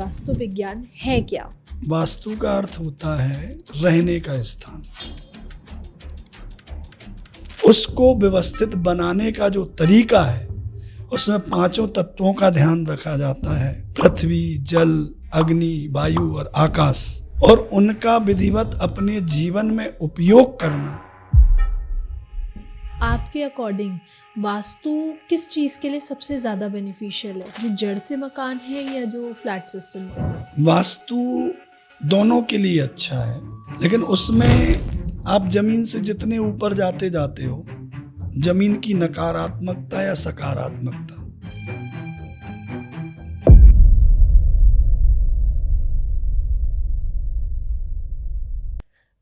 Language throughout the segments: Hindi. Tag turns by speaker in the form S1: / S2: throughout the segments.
S1: वास्तु विज्ञान है क्या?
S2: वास्तु का अर्थ होता है रहने का स्थान। उसको व्यवस्थित बनाने का जो तरीका है उसमें 5 तत्वों का ध्यान रखा जाता है। पृथ्वी, जल, अग्नि, वायु और आकाश, और उनका विधिवत अपने जीवन में उपयोग करना।
S1: आपके अकॉर्डिंग वास्तु किस चीज़ के लिए सबसे ज़्यादा बेनिफिशियल है, जो जड़ से मकान है या जो फ्लैट सिस्टम से?
S2: वास्तु दोनों के लिए अच्छा है, लेकिन उसमें आप जमीन से जितने ऊपर जाते जाते हो, जमीन की नकारात्मकता या सकारात्मकता,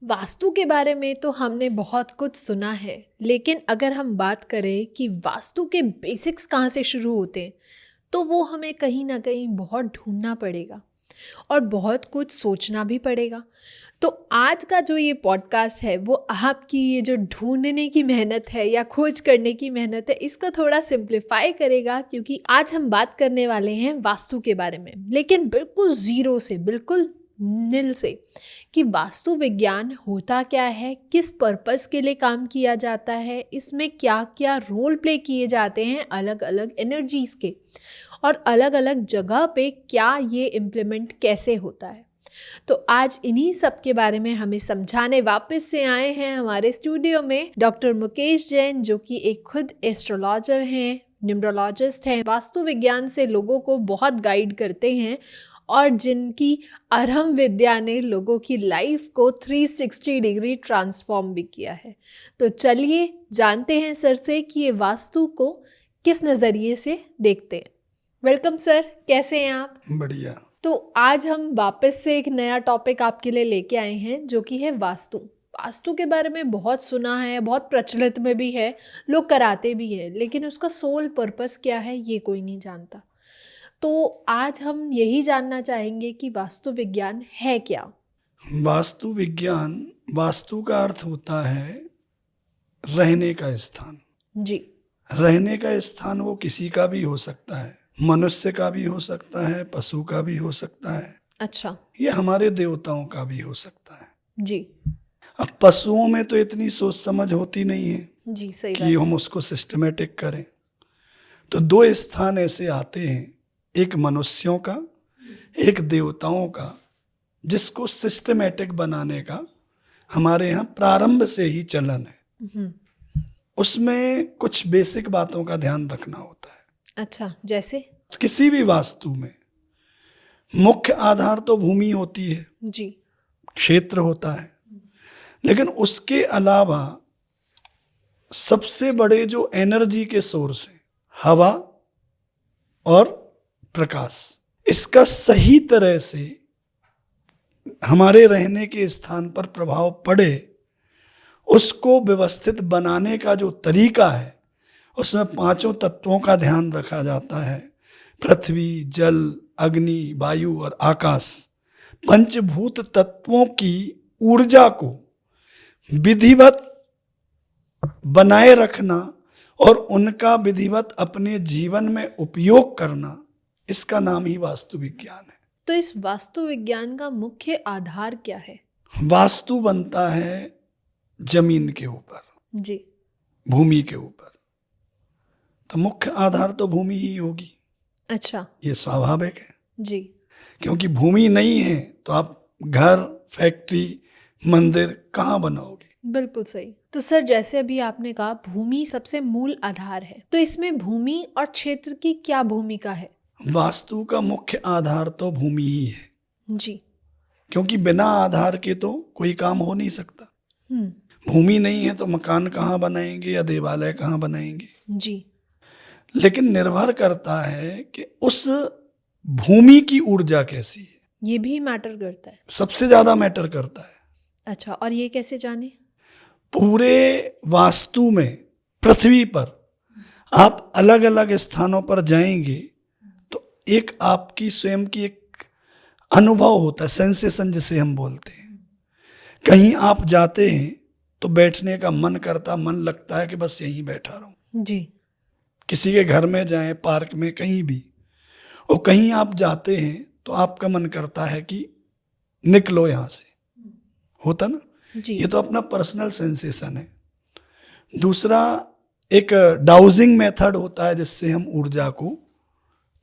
S1: वास्तु के बारे में तो हमने बहुत कुछ सुना है, लेकिन अगर हम बात करें कि वास्तु के बेसिक्स कहाँ से शुरू होते हैं, तो वो हमें कहीं ना कहीं बहुत ढूंढना पड़ेगा और बहुत कुछ सोचना भी पड़ेगा। तो आज का जो ये पॉडकास्ट है वो आपकी ये जो ढूंढने की मेहनत है या खोज करने की मेहनत है, इसको थोड़ा सिंप्लीफाई करेगा, क्योंकि आज हम बात करने वाले हैं वास्तु के बारे में, लेकिन बिल्कुल ज़ीरो से, बिल्कुल नील से, कि वास्तु विज्ञान होता क्या है, किस पर्पस के लिए काम किया जाता है, इसमें क्या क्या रोल प्ले किए जाते हैं अलग अलग एनर्जीज़ के, और अलग अलग जगह पे क्या ये इम्प्लीमेंट कैसे होता है। तो आज इन्हीं सब के बारे में हमें समझाने वापस से आए हैं हमारे स्टूडियो में डॉक्टर मुकेश जैन, जो कि एक खुद एस्ट्रोलॉजर हैं, न्यूमरोलॉजिस्ट हैं, वास्तु विज्ञान से लोगों को बहुत गाइड करते हैं और जिनकी अरहम विद्या ने लोगों की लाइफ को 360 डिग्री ट्रांसफॉर्म भी किया है। तो चलिए जानते हैं सर से कि ये वास्तु को किस नज़रिए से देखते हैं। वेलकम सर, कैसे हैं आप?
S2: बढ़िया।
S1: तो आज हम वापस से एक नया टॉपिक आपके लिए लेके आए हैं, जो कि है वास्तु। वास्तु के बारे में बहुत सुना है, बहुत प्रचलित में भी है, लोग कराते भी हैं, लेकिन उसका सोल पर्पस क्या है ये कोई नहीं जानता। तो आज हम यही जानना चाहेंगे कि वास्तु विज्ञान है क्या?
S2: वास्तु विज्ञान, वास्तु का अर्थ होता है रहने का स्थान।
S1: जी।
S2: रहने का स्थान वो किसी का भी हो सकता है, मनुष्य का भी हो सकता है, पशु का भी हो सकता है,
S1: अच्छा।
S2: ये हमारे देवताओं का भी हो सकता है।
S1: जी।
S2: अब पशुओं में तो इतनी सोच समझ होती नहीं है
S1: जी, सही
S2: कि
S1: बात
S2: हम
S1: है।
S2: उसको सिस्टमेटिक करें। तो 2 स्थान ऐसे आते हैं, एक मनुष्यों का, एक देवताओं का, जिसको सिस्टमेटिक बनाने का हमारे यहाँ प्रारंभ से ही चलन है। उसमें कुछ बेसिक बातों का ध्यान रखना होता है।
S1: अच्छा, जैसे?
S2: किसी भी वास्तु में मुख्य आधार तो भूमि होती है,
S1: जी।
S2: क्षेत्र होता है, लेकिन उसके अलावा सबसे बड़े जो एनर्जी के सोर्स हैं, हवा और प्रकाश, इसका सही तरह से हमारे रहने के स्थान पर प्रभाव पड़े, उसको व्यवस्थित बनाने का जो तरीका है उसमें 5 तत्वों का ध्यान रखा जाता है। पृथ्वी, जल, अग्नि, वायु और आकाश, पंचभूत तत्वों की ऊर्जा को विधिवत बनाए रखना और उनका विधिवत अपने जीवन में उपयोग करना, इसका नाम ही वास्तु विज्ञान है।
S1: तो इस वास्तु विज्ञान का मुख्य आधार क्या है?
S2: वास्तु बनता है जमीन के ऊपर,
S1: जी।
S2: भूमि के ऊपर, तो मुख्य आधार तो भूमि ही होगी।
S1: अच्छा।
S2: ये स्वाभाविक है,
S1: जी।
S2: क्योंकि भूमि नहीं है तो आप घर, फैक्ट्री, मंदिर कहाँ बनाओगे?
S1: बिल्कुल सही। तो सर, जैसे अभी आपने कहा भूमि सबसे मूल आधार है, तो इसमें भूमि और क्षेत्र की क्या भूमिका है?
S2: वास्तु का मुख्य आधार तो भूमि ही है,
S1: जी।
S2: क्योंकि बिना आधार के तो कोई काम हो नहीं सकता। भूमि नहीं है तो मकान कहाँ बनाएंगे या देवालय कहाँ बनाएंगे?
S1: जी।
S2: लेकिन निर्भर करता है कि उस भूमि की ऊर्जा कैसी है,
S1: ये भी मैटर करता है।
S2: सबसे ज्यादा मैटर करता है।
S1: अच्छा, और ये कैसे जाने?
S2: पूरे वास्तु में पृथ्वी पर आप अलग अलग स्थानों पर जाएंगे तो एक आपकी स्वयं की एक अनुभव होता है, सेंसेशन जिसे हम बोलते हैं। कहीं आप जाते हैं तो बैठने का मन करता, मन लगता है कि बस यहीं बैठा रहूं।
S1: जी।
S2: किसी के घर में जाएं, पार्क में, कहीं भी, और कहीं आप जाते हैं तो आपका मन करता है कि निकलो यहाँ से, होता ना।
S1: जी।
S2: ये तो अपना पर्सनल सेंसेशन है। दूसरा एक डाउजिंग मेथड होता है जिससे हम ऊर्जा को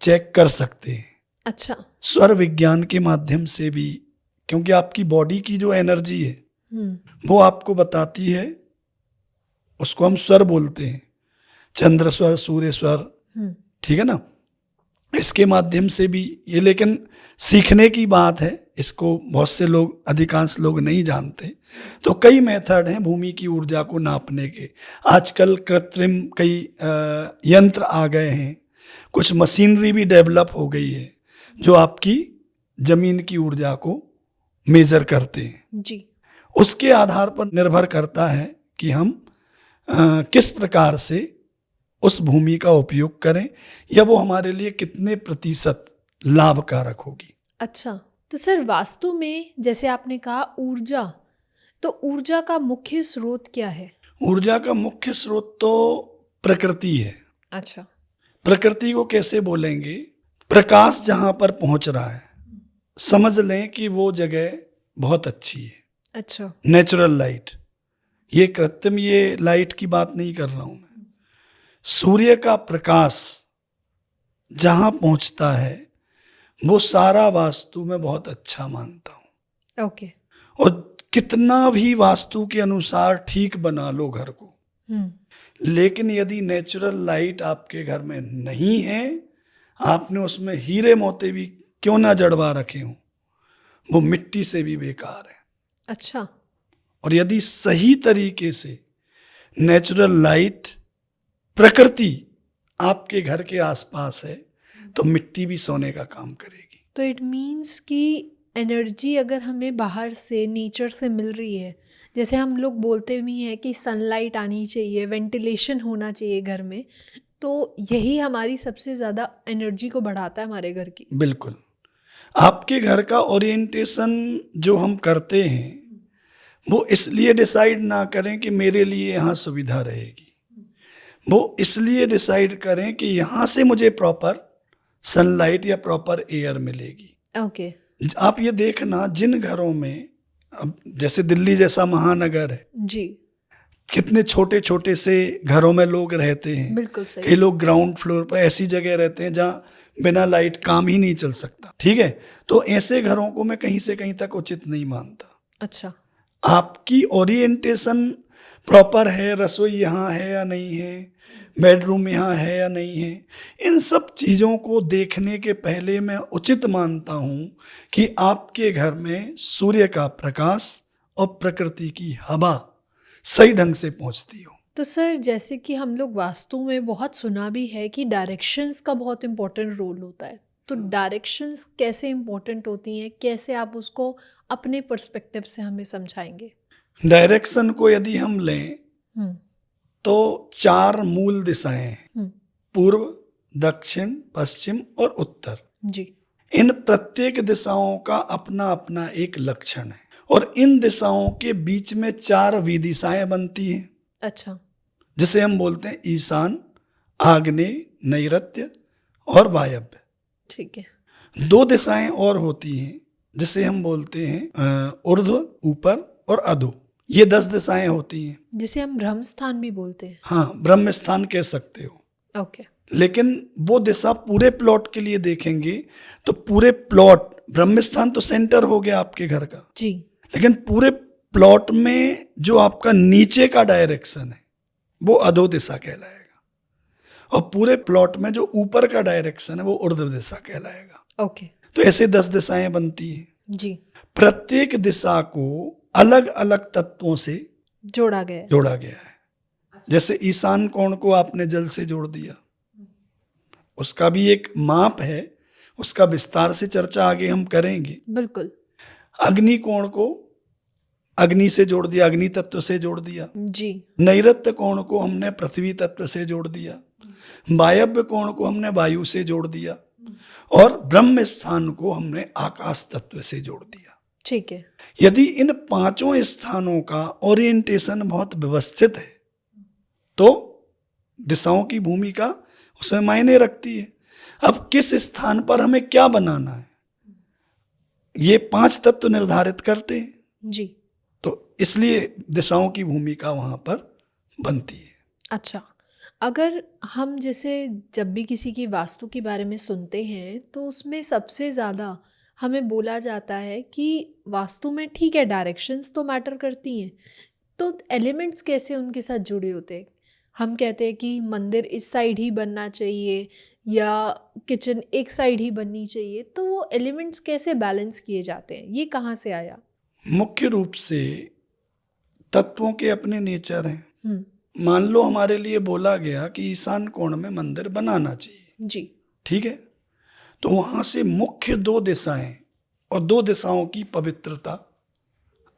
S2: चेक कर सकते हैं,
S1: अच्छा।
S2: स्वर विज्ञान के माध्यम से भी, क्योंकि आपकी बॉडी की जो एनर्जी है वो आपको बताती है, उसको हम स्वर बोलते हैं, चंद्र स्वर, सूर्य स्वर, ठीक है ना। इसके माध्यम से भी ये, लेकिन सीखने की बात है, इसको बहुत से लोग, अधिकांश लोग नहीं जानते। तो कई मेथड हैं भूमि की ऊर्जा को नापने के। आजकल कृत्रिम कई यंत्र आ गए हैं, कुछ मशीनरी भी डेवलप हो गई है जो आपकी जमीन की ऊर्जा को मेजर करते हैं।
S1: जी।
S2: उसके आधार पर निर्भर करता है कि हम किस प्रकार से उस भूमि का उपयोग करें, या वो हमारे लिए कितने प्रतिशत लाभकारक होगी।
S1: अच्छा, तो सर वास्तु में जैसे आपने कहा ऊर्जा, तो ऊर्जा का मुख्य स्रोत क्या है?
S2: ऊर्जा का मुख्य स्रोत तो प्रकृति है।
S1: अच्छा।
S2: प्रकृति को कैसे बोलेंगे? प्रकाश जहां पर पहुंच रहा है, समझ लें कि वो जगह बहुत अच्छी है।
S1: अच्छा।
S2: नेचुरल लाइट, ये कृत्रिम ये लाइट की बात नहीं कर रहा हूं मैं। सूर्य का प्रकाश जहां पहुंचता है वो सारा वास्तु में बहुत अच्छा मानता हूं।
S1: ओके।
S2: और कितना भी वास्तु के अनुसार ठीक बना लो घर को, लेकिन यदि नेचुरल लाइट आपके घर में नहीं है, आपने उसमें हीरे मोती भी क्यों ना जड़वा रखे हों, वो मिट्टी से भी बेकार है।
S1: अच्छा।
S2: और यदि सही तरीके से नेचुरल लाइट, प्रकृति आपके घर के आसपास है, तो मिट्टी भी सोने का काम करेगी।
S1: तो इट मीन्स कि एनर्जी अगर हमें बाहर से, नेचर से मिल रही है, जैसे हम लोग बोलते भी हैं कि सनलाइट आनी चाहिए, वेंटिलेशन होना चाहिए घर में, तो यही हमारी सबसे ज़्यादा एनर्जी को बढ़ाता है हमारे घर की।
S2: बिल्कुल। आपके घर का ओरिएंटेशन जो हम करते हैं वो इसलिए डिसाइड ना करें कि मेरे लिए यहाँ सुविधा रहेगी, वो इसलिए डिसाइड करें कि यहाँ से मुझे प्रॉपर सनलाइट या प्रॉपर एयर मिलेगी।
S1: ओके।
S2: आप ये देखना, जिन घरों में, अब जैसे दिल्ली जैसा महानगर है,
S1: जी।
S2: कितने छोटे छोटे से घरों में लोग रहते हैं।
S1: बिल्कुल सही।
S2: कई लोग ग्राउंड फ्लोर पर ऐसी जगह रहते हैं जहाँ बिना लाइट काम ही नहीं चल सकता, ठीक है। तो ऐसे घरों को मैं कहीं से कहीं तक उचित नहीं मानता।
S1: अच्छा।
S2: आपकी ओरिएंटेशन प्रॉपर है, रसोई यहाँ है या नहीं है, बेडरूम यहाँ है या नहीं है, इन सब चीज़ों को देखने के पहले मैं उचित मानता हूँ कि आपके घर में सूर्य का प्रकाश और प्रकृति की हवा सही ढंग से पहुँचती हो।
S1: तो सर जैसे कि हम लोग वास्तु में बहुत सुना भी है कि डायरेक्शंस का बहुत इम्पोर्टेंट रोल होता है, तो डायरेक्शंस कैसे इम्पोर्टेंट होती हैं, कैसे आप उसको अपने पर्सपेक्टिव से हमें समझाएंगे?
S2: डायरेक्शन को यदि हम लें तो 4 मूल दिशाएं हैं, पूर्व, दक्षिण, पश्चिम और उत्तर।
S1: जी।
S2: इन प्रत्येक दिशाओं का अपना अपना एक लक्षण है, और इन दिशाओं के बीच में 4 विदिशाएं बनती हैं।
S1: अच्छा।
S2: जिसे हम बोलते हैं ईशान, आग्नेय, नैऋत्य और वायव्य।
S1: ठीक है।
S2: 2 दिशाएं और होती हैं जिसे हम बोलते हैं ऊर्ध्व, ऊपर और अधो। ये 10 दिशाएं होती हैं,
S1: जिसे हम ब्रह्म स्थान भी बोलते हैं।
S2: हाँ, ब्रह्म स्थान कह सकते हो।
S1: ओके।
S2: लेकिन वो दिशा पूरे प्लॉट के लिए देखेंगे तो पूरे प्लॉट, ब्रह्म स्थान तो सेंटर हो गया आपके घर का
S1: जी,
S2: लेकिन पूरे प्लॉट में जो आपका नीचे का डायरेक्शन है वो अधो दिशा कहलाएगा, और पूरे प्लॉट में जो ऊपर का डायरेक्शन है वो ऊर्ध्व दिशा कहलाएगा।
S1: ओके।
S2: तो ऐसे 10 दिशाएं बनती हैं।
S1: जी।
S2: प्रत्येक दिशा को अलग अलग तत्वों से
S1: जोड़ा गया है।
S2: जोड़ा गया है। जैसे ईशान कोण को आपने जल से जोड़ दिया, उसका भी एक माप है, उसका विस्तार से चर्चा आगे हम करेंगे।
S1: बिल्कुल।
S2: अग्नि कोण को अग्नि से जोड़ दिया, अग्नि तत्व से जोड़ दिया।
S1: जी।
S2: नैऋत्य कोण को हमने पृथ्वी तत्व से जोड़ दिया, वायव्य कोण को हमने वायु से जोड़ दिया, और ब्रह्म स्थान को हमने आकाश तत्व से जोड़ दिया।
S1: ठीक है।
S2: यदि इन 5 स्थानों का ओरिएंटेशन बहुत व्यवस्थित है तो दिशाओं की भूमिका उसमें मायने रखती है। अब किस स्थान पर हमें क्या बनाना है, ये 5 तत्व निर्धारित करते हैं।
S1: जी।
S2: तो इसलिए दिशाओं की भूमिका वहाँ पर बनती है।
S1: अच्छा, अगर हम जैसे जब भी किसी की वास्तु के बारे में सुनते हैं तो उसमें सबसे ज़्यादा हमें बोला जाता है कि वास्तु में ठीक है डायरेक्शंस तो मैटर करती हैं, तो एलिमेंट्स कैसे उनके साथ जुड़े होते हैं? हम कहते हैं कि मंदिर इस साइड ही बनना चाहिए या किचन एक साइड ही बननी चाहिए, तो वो एलिमेंट्स कैसे बैलेंस किए जाते हैं? ये कहाँ से आया?
S2: मुख्य रूप से तत्वों के अपने नेचर हैं।
S1: हुँ,
S2: मान लो हमारे लिए बोला गया कि ईशान कोण में मंदिर बनाना चाहिए,
S1: जी।
S2: ठीक है, तो वहाँ से मुख्य 2 दिशाएं और 2 दिशाओं की पवित्रता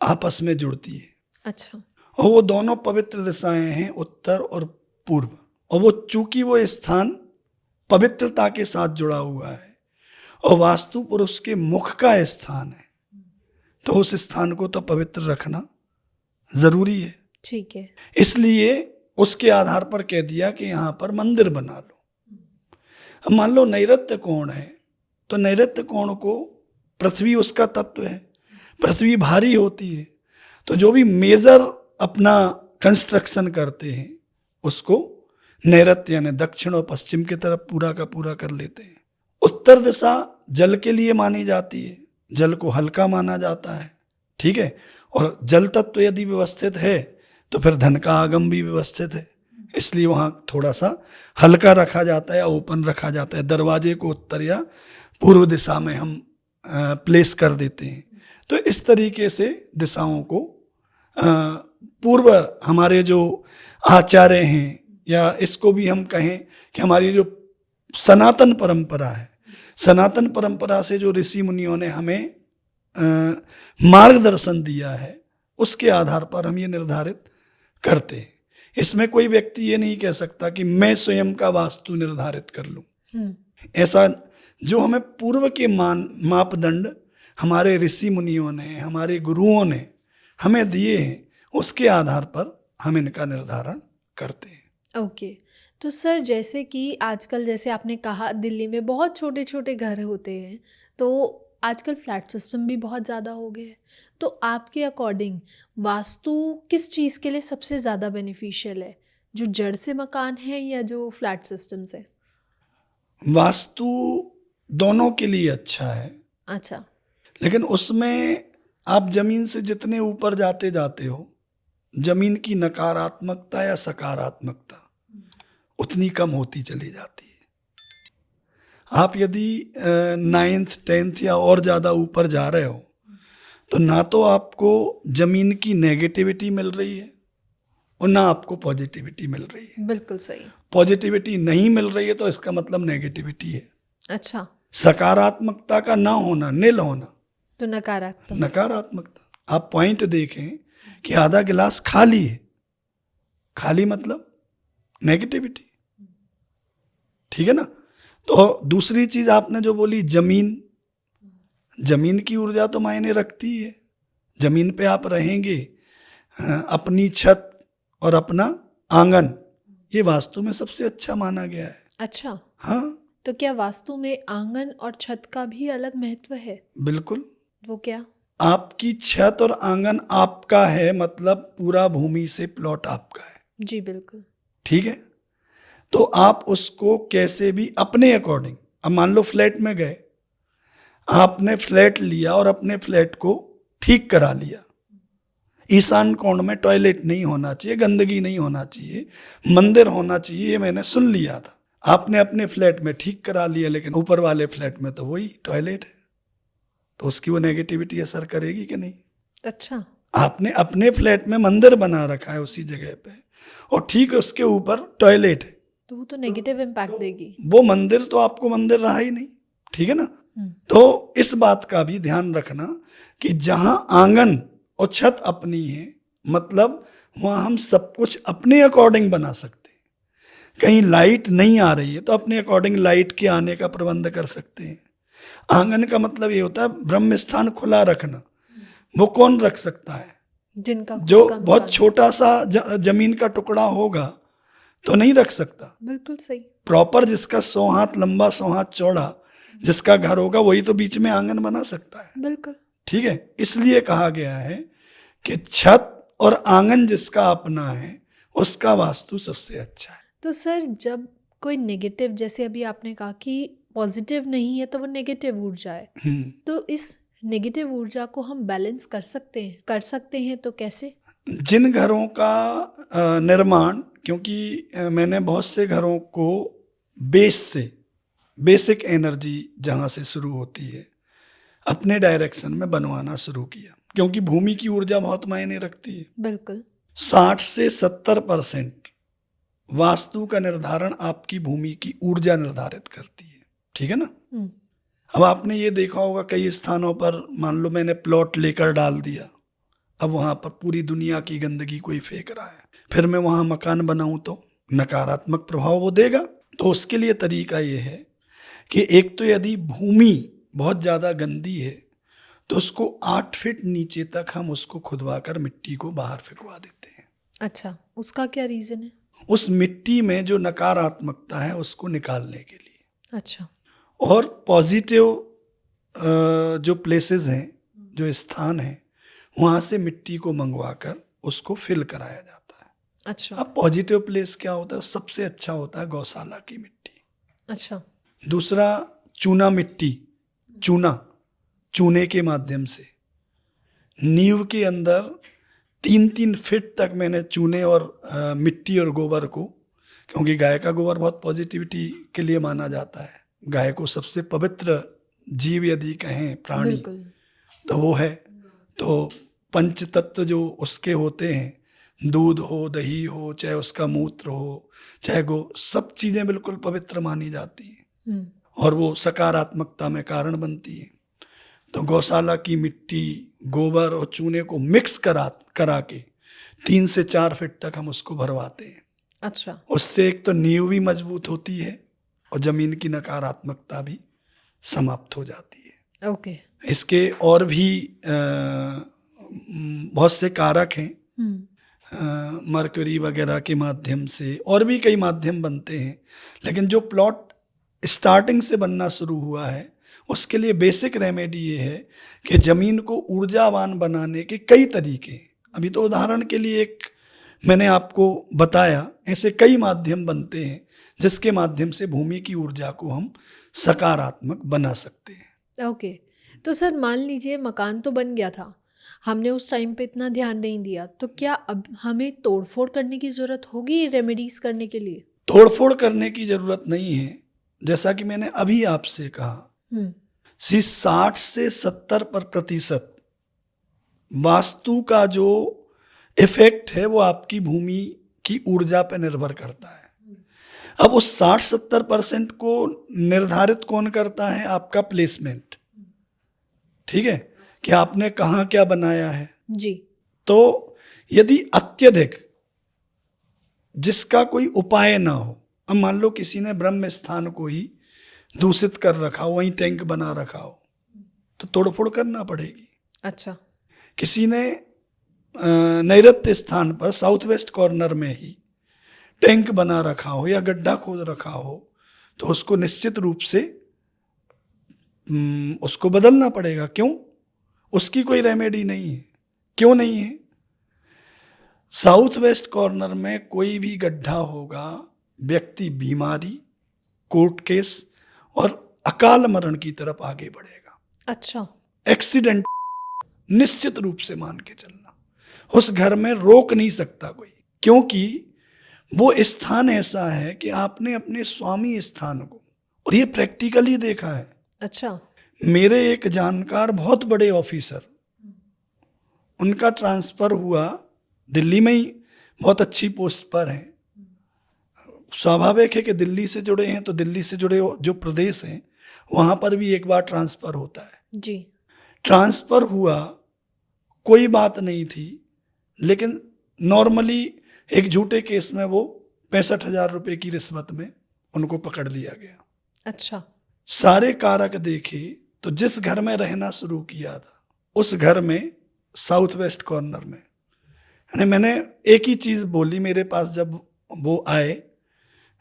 S2: आपस में जुड़ती है।
S1: अच्छा।
S2: और वो दोनों पवित्र दिशाएं हैं उत्तर और पूर्व। और वो चूंकि वो स्थान पवित्रता के साथ जुड़ा हुआ है और वास्तु पुरुष के मुख का स्थान है, तो उस स्थान को तो पवित्र रखना जरूरी है।
S1: ठीक है।
S2: इसलिए उसके आधार पर कह दिया कि यहाँ पर मंदिर बना लो। अब मान लो नैऋत्य कोण है, तो नैऋत्य कोण को पृथ्वी उसका तत्व है, पृथ्वी भारी होती है, तो जो भी मेजर अपना कंस्ट्रक्शन करते हैं उसको नैऋत्य यानी दक्षिण और पश्चिम की तरफ पूरा का पूरा कर लेते हैं। उत्तर दिशा जल के लिए मानी जाती है, जल को हल्का माना जाता है, ठीक है, और जल तत्व यदि व्यवस्थित है तो फिर धन का आगम भी व्यवस्थित है, इसलिए वहाँ थोड़ा सा हल्का रखा जाता है या ओपन रखा जाता है। दरवाजे को उत्तर या पूर्व दिशा में हम प्लेस कर देते हैं। तो इस तरीके से दिशाओं को पूर्व हमारे जो आचार्य हैं, या इसको भी हम कहें कि हमारी जो सनातन परंपरा है, सनातन परंपरा से जो ऋषि मुनियों ने हमें मार्गदर्शन दिया है, उसके आधार पर हम ये निर्धारित करते हैं। इसमें कोई व्यक्ति ये नहीं कह सकता कि मैं स्वयं का वास्तु निर्धारित कर लूं। ऐसा जो हमें पूर्व के मापदंड हमारे ऋषि मुनियों ने, हमारे गुरुओं ने हमें दिए हैं, उसके आधार पर हम इनका निर्धारण करते हैं।
S1: ओके। तो सर जैसे कि आजकल जैसे आपने कहा दिल्ली में बहुत छोटे छोटे घर होते हैं, तो आजकल फ्लैट सिस्टम भी बहुत ज़्यादा हो गए हैं, तो आपके अकॉर्डिंग वास्तु किस चीज़ के लिए सबसे ज़्यादा बेनिफिशियल है, जो जड़ से मकान है या जो फ्लैट सिस्टम से?
S2: वास्तु दोनों के लिए अच्छा है,
S1: अच्छा।
S2: लेकिन उसमें आप जमीन से जितने ऊपर जाते जाते हो, जमीन की नकारात्मकता या सकारात्मकता उतनी कम होती चली जाती है। आप यदि 9th 10th या और ज़्यादा ऊपर जा रहे हो, तो ना तो आपको जमीन की नेगेटिविटी मिल रही है और ना आपको पॉजिटिविटी मिल रही है।
S1: बिल्कुल सही।
S2: पॉजिटिविटी नहीं मिल रही है तो इसका मतलब नेगेटिविटी है।
S1: अच्छा।
S2: सकारात्मकता का ना होना, निल होना,
S1: तो नकारात्मक।
S2: नकारात्मकता। आप पॉइंट देखें कि आधा गिलास खाली है, खाली मतलब नेगेटिविटी, ठीक है ना। तो दूसरी चीज आपने जो बोली जमीन, जमीन की ऊर्जा तो मायने रखती है। जमीन पे आप रहेंगे, अपनी छत और अपना आंगन, ये वास्तु में सबसे अच्छा माना गया है।
S1: अच्छा।
S2: हाँ,
S1: तो क्या वास्तु में आंगन और छत का भी अलग महत्व है?
S2: बिल्कुल।
S1: वो क्या?
S2: आपकी छत और आंगन आपका है, मतलब पूरा भूमि से प्लॉट आपका है।
S1: जी बिल्कुल।
S2: ठीक है, तो आप उसको कैसे भी अपने अकॉर्डिंग, अब मान लो फ्लैट में गए, आपने फ्लैट लिया और अपने फ्लैट को ठीक करा लिया। ईशान कोण में टॉयलेट नहीं होना चाहिए, गंदगी नहीं होना चाहिए, मंदिर होना चाहिए, ये मैंने सुन लिया था। आपने अपने फ्लैट में ठीक करा लिया, लेकिन ऊपर वाले फ्लैट में तो वही टॉयलेट है, तो उसकी वो नेगेटिविटी असर करेगी कि नहीं?
S1: अच्छा।
S2: आपने अपने फ्लैट में मंदिर बना रखा है उसी जगह पे, और ठीक उसके ऊपर टॉयलेट है,
S1: तो वो तो नेगेटिव इम्पैक्ट देगी।
S2: वो मंदिर तो आपको मंदिर रहा ही नहीं, ठीक है ना। तो इस बात का भी ध्यान रखना कि जहां आंगन और छत अपनी है, मतलब वहां हम सब कुछ अपने अकॉर्डिंग बना सकते हैं। कहीं लाइट नहीं आ रही है तो अपने अकॉर्डिंग लाइट के आने का प्रबंध कर सकते हैं। आंगन का मतलब ये होता है ब्रह्म स्थान खुला रखना। वो कौन रख सकता है?
S1: जिनका
S2: जो
S1: खुद का
S2: बहुत
S1: मकान।
S2: छोटा सा जमीन का टुकड़ा होगा तो नहीं रख सकता।
S1: बिल्कुल सही।
S2: प्रॉपर जिसका 100 हाथ लंबा 100 हाथ चौड़ा जिसका घर होगा वही तो बीच में आंगन बना सकता है।
S1: बिल्कुल।
S2: ठीक है, इसलिए कहा गया है कि छत और आंगन जिसका अपना है उसका वास्तु सबसे अच्छा है।
S1: तो सर जब कोई नेगेटिव, जैसे अभी आपने कहा कि पॉजिटिव नहीं है तो वो नेगेटिव ऊर्जा है, तो इस नेगेटिव ऊर्जा को हम बैलेंस कर सकते हैं तो कैसे?
S2: जिन घरों का निर्माण, क्योंकि मैंने बहुत से घरों को बेस से, बेसिक एनर्जी जहाँ से शुरू होती है, अपने डायरेक्शन में बनवाना शुरू किया, क्योंकि भूमि की ऊर्जा बहुत मायने रखती है।
S1: बिल्कुल।
S2: 60 से 70% वास्तु का निर्धारण आपकी भूमि की ऊर्जा निर्धारित करती है। ठीक है ना। अब आपने ये देखा होगा कई स्थानों पर, मान लो मैंने प्लॉट लेकर डाल दिया, अब वहां पर पूरी दुनिया की गंदगी कोई फेंक रहा है, फिर मैं वहां मकान बनाऊं तो नकारात्मक प्रभाव वो देगा। तो उसके लिए तरीका ये है कि एक तो यदि भूमि बहुत ज्यादा गंदी है तो उसको 8 फीट नीचे तक हम उसको खुदवा कर मिट्टी को बाहर फेंकवा देते हैं।
S1: अच्छा, उसका क्या रीजन है?
S2: उस मिट्टी में जो नकारात्मकता है उसको निकालने के लिए।
S1: अच्छा।
S2: और पॉजिटिव जो प्लेसेस हैं, जो स्थान हैं, वहाँ से मिट्टी को मंगवा कर उसको फिल कराया जाता है।
S1: अच्छा।
S2: अब पॉजिटिव प्लेस क्या होता है? सबसे अच्छा होता है गौशाला की मिट्टी।
S1: अच्छा।
S2: दूसरा चूना मिट्टी, चूने के माध्यम से नींव के अंदर 3-3 फीट तक मैंने चूने और मिट्टी और गोबर को, क्योंकि गाय का गोबर बहुत पॉजिटिविटी के लिए माना जाता है, गाय को सबसे पवित्र जीव यदि कहें प्राणी तो वो है। तो पंच तत्व जो उसके होते हैं, दूध हो, दही हो, चाहे उसका मूत्र हो, चाहे सब चीजें बिल्कुल पवित्र मानी जाती हैं और वो सकारात्मकता में कारण बनती है। तो गौशाला की मिट्टी, गोबर और चूने को मिक्स करा के 3 से 4 फीट तक हम उसको भरवाते हैं।
S1: अच्छा। उससे
S2: एक तो नींव भी मजबूत होती है और जमीन की नकारात्मकता भी समाप्त हो जाती है।
S1: ओके।
S2: इसके और भी बहुत से कारक हैं, मरकरी वगैरह के माध्यम से और भी कई माध्यम बनते हैं, लेकिन जो प्लॉट स्टार्टिंग से बनना शुरू हुआ है उसके लिए बेसिक रेमेडी ये है कि जमीन को ऊर्जावान बनाने के कई तरीके हैं। अभी तो उदाहरण के लिए एक मैंने आपको बताया, ऐसे कई माध्यम बनते हैं जिसके माध्यम से भूमि की ऊर्जा को हम सकारात्मक बना सकते हैं।
S1: ओके। तो सर मान लीजिए मकान तो बन गया था, हमने उस टाइम पे इतना ध्यान नहीं दिया, तो क्या अब हमें तोड़फोड़ करने की ज़रूरत होगी रेमेडीज करने के लिए?
S2: तोड़फोड़ करने की ज़रूरत नहीं है। जैसा कि मैंने अभी आपसे कहा, 60 से 70% वास्तु का जो इफेक्ट है वो आपकी भूमि की ऊर्जा पर निर्भर करता है। अब उस 60-70% को निर्धारित कौन करता है? आपका प्लेसमेंट। ठीक है, कि आपने कहाँ क्या बनाया है
S1: जी।
S2: तो यदि अत्यधिक जिसका कोई उपाय ना हो, अब मान लो किसी ने ब्रह्म स्थान को ही दूषित कर रखा हो, वहीं टैंक बना रखा हो, तो तोड़फोड़ करना पड़ेगी।
S1: अच्छा।
S2: किसी ने नैऋत्य स्थान पर साउथ वेस्ट कॉर्नर में ही टैंक बना रखा हो या गड्ढा खोद रखा हो, तो उसको निश्चित रूप से उसको बदलना पड़ेगा। क्यों? उसकी कोई रेमेडी नहीं है। क्यों नहीं है? साउथ वेस्ट कॉर्नर में कोई भी गड्ढा होगा, व्यक्ति बीमारी, कोर्ट केस और अकाल मरण की तरफ आगे बढ़ेगा।
S1: अच्छा।
S2: एक्सीडेंट निश्चित रूप से मान के चलना, उस घर में रोक नहीं सकता कोई, क्योंकि वो स्थान ऐसा है कि आपने अपने स्वामी स्थान को, और ये प्रैक्टिकली देखा है।
S1: अच्छा।
S2: मेरे एक जानकार बहुत बड़े ऑफिसर, उनका ट्रांसफर हुआ, दिल्ली में ही बहुत अच्छी पोस्ट पर हैं। स्वाभाविक है कि दिल्ली से जुड़े हैं तो दिल्ली से जुड़े जो प्रदेश हैं वहां पर भी एक बार ट्रांसफर होता है
S1: जी।
S2: ट्रांसफर हुआ, कोई बात नहीं थी, लेकिन नॉर्मली एक झूठे केस में वो 65,000 रुपए की रिश्वत में उनको पकड़ लिया गया।
S1: अच्छा।
S2: सारे कारक देखे तो जिस घर में रहना शुरू किया था उस घर में साउथ वेस्ट कॉर्नर में, यानी मैंने एक ही चीज़ बोली, मेरे पास जब वो आए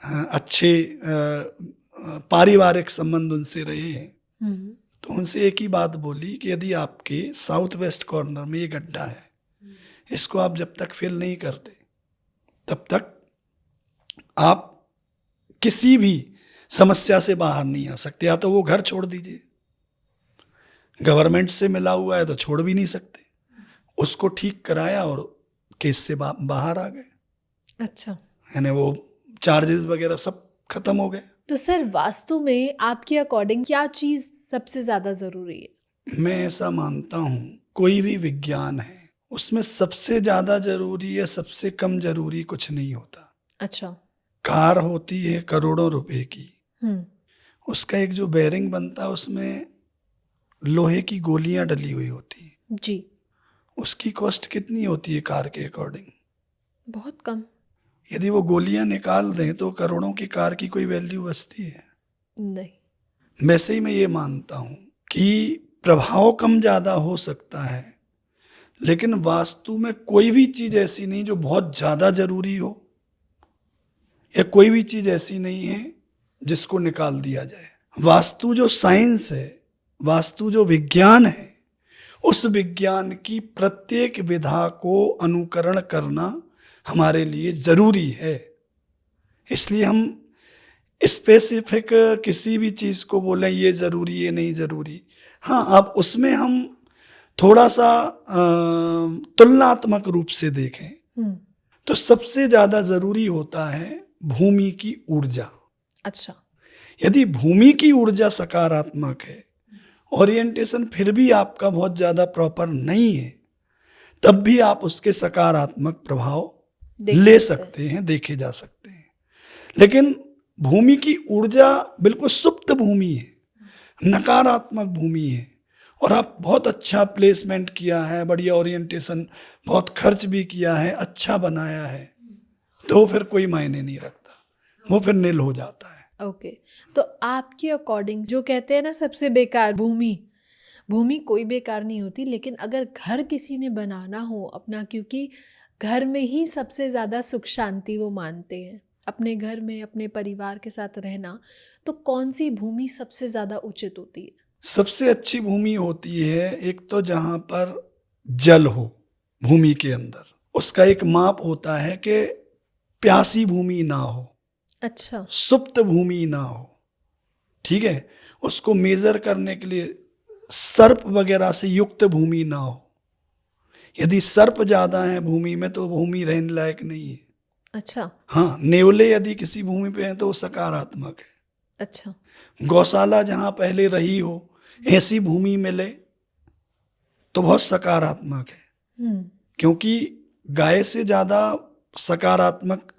S2: अच्छे पारिवारिक संबंध उनसे रहे हैं,
S1: हम्म।
S2: तो उनसे एक ही बात बोली कि यदि आपके साउथ वेस्ट कॉर्नर में ये गड्ढा है, इसको आप जब तक फिल नहीं करते तब तक आप किसी भी समस्या से बाहर नहीं आ सकते। या तो वो घर छोड़ दीजिए, गवर्नमेंट से मिला हुआ है तो छोड़ भी नहीं सकते। उसको ठीक कराया और केस से बाहर आ गए,
S1: अच्छा,
S2: यानी वो चार्जेस वगैरह सब खत्म हो गए।
S1: तो सर वास्तु में आपके अकॉर्डिंग क्या चीज सबसे ज्यादा जरूरी है?
S2: मैं ऐसा मानता हूँ, कोई भी विज्ञान है उसमें सबसे ज्यादा जरूरी है, सबसे कम जरूरी कुछ नहीं होता।
S1: अच्छा।
S2: कार होती है करोड़ों रुपए की,
S1: हम्म।
S2: उसका एक जो बेरिंग बनता है उसमें लोहे की गोलियां डली हुई होती हैं,
S1: जी।
S2: उसकी कॉस्ट कितनी होती है कार के अकॉर्डिंग?
S1: बहुत कम।
S2: यदि वो गोलियां निकाल दें तो करोड़ों की कार की कोई वैल्यू बचती है?
S1: नहीं।
S2: वैसे ही मैं ये मानता हूं कि प्रभाव कम ज्यादा हो सकता है, लेकिन वास्तु में कोई भी चीज ऐसी नहीं जो बहुत ज्यादा जरूरी हो, या कोई भी चीज ऐसी नहीं है जिसको निकाल दिया जाए। वास्तु जो साइंस है, वास्तु जो विज्ञान है, उस विज्ञान की प्रत्येक विधा को अनुकरण करना हमारे लिए जरूरी है। इसलिए हम स्पेसिफिक किसी भी चीज को बोलें ये जरूरी ये नहीं जरूरी, हाँ अब उसमें हम थोड़ा सा तुलनात्मक रूप से देखें
S1: हम्म।
S2: तो सबसे ज्यादा जरूरी होता है भूमि की ऊर्जा।
S1: अच्छा।
S2: यदि भूमि की ऊर्जा सकारात्मक है, ओरिएंटेशन फिर भी आपका बहुत ज्यादा प्रॉपर नहीं है, तब भी आप उसके सकारात्मक प्रभाव ले सकते हैं, देखे जा सकते हैं। लेकिन भूमि की ऊर्जा बिल्कुल सुप्त भूमि है, नकारात्मक भूमि है, और आप बहुत अच्छा प्लेसमेंट किया है, बढ़िया ओरिएंटेशन, बहुत खर्च भी किया है, अच्छा बनाया है, तो फिर कोई मायने नहीं रखता, वो फिर नील हो जाता है।
S1: ओके। तो आपके अकॉर्डिंग जो कहते हैं ना सबसे बेकार भूमि, भूमि कोई बेकार नहीं होती, लेकिन अगर घर किसी ने बनाना हो अपना, क्योंकि घर में ही सबसे ज़्यादा सुख शांति वो मानते हैं, अपने घर में अपने परिवार के साथ रहना, तो कौन सी भूमि सबसे ज़्यादा उचित होती है?
S2: सबसे अच्छी भूमि होती है एक तो जहां पर जल हो भूमि के अंदर, उसका एक माप होता है कि प्यासी भूमि ना हो,
S1: अच्छा।
S2: सुप्त भूमि ना हो, ठीक है। उसको मेजर करने के लिए सर्प वगैरह से युक्त भूमि ना हो। यदि सर्प ज्यादा है भूमि में तो भूमि रहने लायक नहीं है।
S1: अच्छा।
S2: हाँ, नेवले यदि किसी भूमि पे हैं तो वो सकारात्मक है।
S1: अच्छा।
S2: गौशाला जहां पहले रही हो ऐसी भूमि मिले तो बहुत सकारात्मक है, क्योंकि गाय से ज्यादा सकारात्मक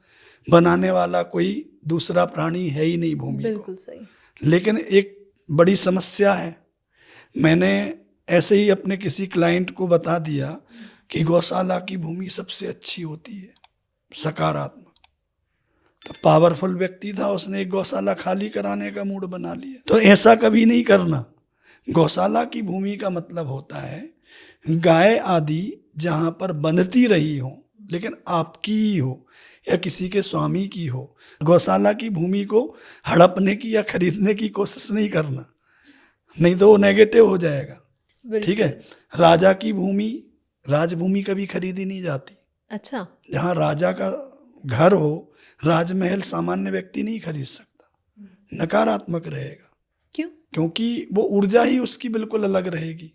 S2: बनाने वाला कोई दूसरा प्राणी है ही नहीं भूमि को।
S1: बिल्कुल सही।
S2: लेकिन एक बड़ी समस्या है, मैंने ऐसे ही अपने किसी क्लाइंट को बता दिया कि गौशाला की भूमि सबसे अच्छी होती है, सकारात्मक। तो पावरफुल व्यक्ति था, उसने एक गौशाला खाली कराने का मूड बना लिया। तो ऐसा कभी नहीं करना। गौशाला की भूमि का मतलब होता है गाय आदि जहां पर बंधती रही हो, लेकिन आपकी ही हो या किसी के स्वामी की हो। गौशाला की भूमि को हड़पने की या खरीदने की कोशिश नहीं करना, नहीं तो वो नेगेटिव हो जाएगा। ठीक है। राजा की भूमि, राजभूमि कभी खरीदी नहीं जाती।
S1: अच्छा।
S2: जहां राजा का घर हो, राजमहल सामान्य व्यक्ति नहीं खरीद सकता, नकारात्मक रहेगा।
S1: क्यों?
S2: क्योंकि वो ऊर्जा ही उसकी बिल्कुल अलग रहेगी।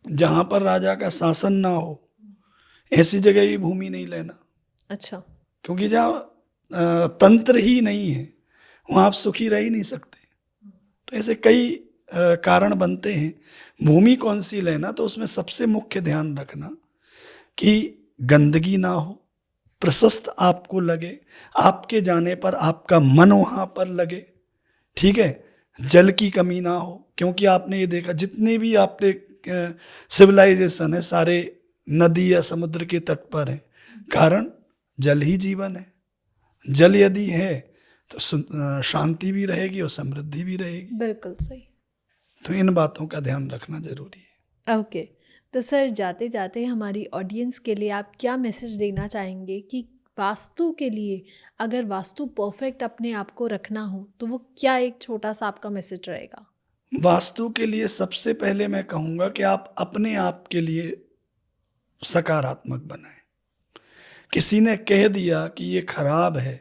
S2: जहां पर राजा का शासन ना हो ऐसी जगह ही भूमि नहीं लेना।
S1: अच्छा।
S2: क्योंकि जहाँ तंत्र ही नहीं है वहाँ आप सुखी रह ही नहीं सकते। तो ऐसे कई कारण बनते हैं। भूमि कौन सी लेना, तो उसमें सबसे मुख्य ध्यान रखना कि गंदगी ना हो, प्रशस्त आपको लगे, आपके जाने पर आपका मन वहाँ पर लगे, ठीक है। जल की कमी ना हो, क्योंकि आपने ये देखा जितने भी आपने सिविलाइजेशन है सारे नदी या समुद्र के तट पर हैं। कारण जल ही जीवन है। जल यदि है तो शांति भी रहेगी और समृद्धि भी रहेगी।
S1: बिल्कुल सही।
S2: तो इन बातों का ध्यान रखना जरूरी है।
S1: ओके। तो सर जाते जाते हमारी ऑडियंस के लिए आप क्या मैसेज देना चाहेंगे कि वास्तु के लिए अगर वास्तु परफेक्ट अपने आप को रखना हो तो वो क्या एक छोटा सा आपका मैसेज रहेगा?
S2: वास्तु के लिए सबसे पहले मैं कहूँगा कि आप अपने आप के लिए सकारात्मक बनाएं। किसी ने कह दिया कि ये खराब है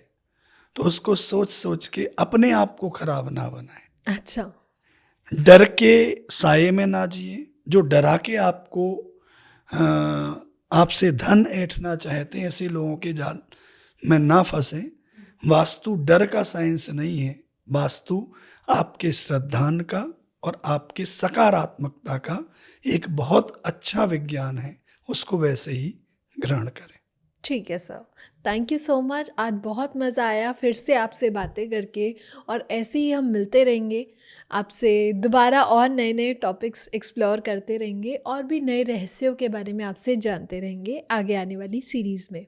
S2: तो उसको सोच सोच के अपने आप को खराब ना बनाएं।
S1: अच्छा।
S2: डर के साये में ना जिए। जो डरा के आपको आपसे धन ऐंठना चाहते हैं ऐसे लोगों के जाल में ना फंसे। वास्तु डर का साइंस नहीं है, वास्तु आपके श्रद्धान का और आपके सकारात्मकता का एक बहुत अच्छा विज्ञान है, उसको वैसे ही ग्रहण करें।
S1: ठीक है sir, thank you so much. आज बहुत मज़ा आया फिर से आपसे बातें करके, और ऐसे ही हम मिलते रहेंगे आपसे दोबारा और नए नए टॉपिक्स एक्सप्लोर करते रहेंगे और भी नए रहस्यों के बारे में आपसे जानते रहेंगे आगे आने वाली सीरीज़ में।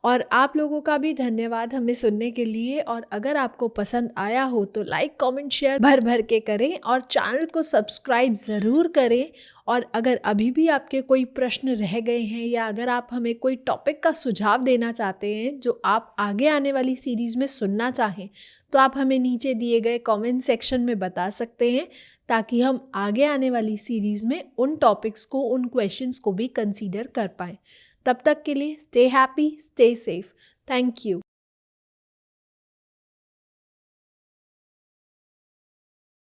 S1: और आप लोगों का भी धन्यवाद हमें सुनने के लिए। और अगर आपको पसंद आया हो तो लाइक कमेंट शेयर भर भर के करें और चैनल को सब्सक्राइब ज़रूर करें। और अगर अभी भी आपके कोई प्रश्न रह गए हैं या अगर आप हमें कोई टॉपिक का सुझाव देना चाहते हैं जो आप आगे आने वाली सीरीज़ में सुनना चाहें, तो आप हमें नीचे दिए गए कमेंट सेक्शन में बता सकते हैं, ताकि हम आगे आने वाली सीरीज़ में उन टॉपिक्स को, उन क्वेश्चंस को भी कंसीडर कर पाएँ। तब तक के लिए stay happy, stay safe. Thank you.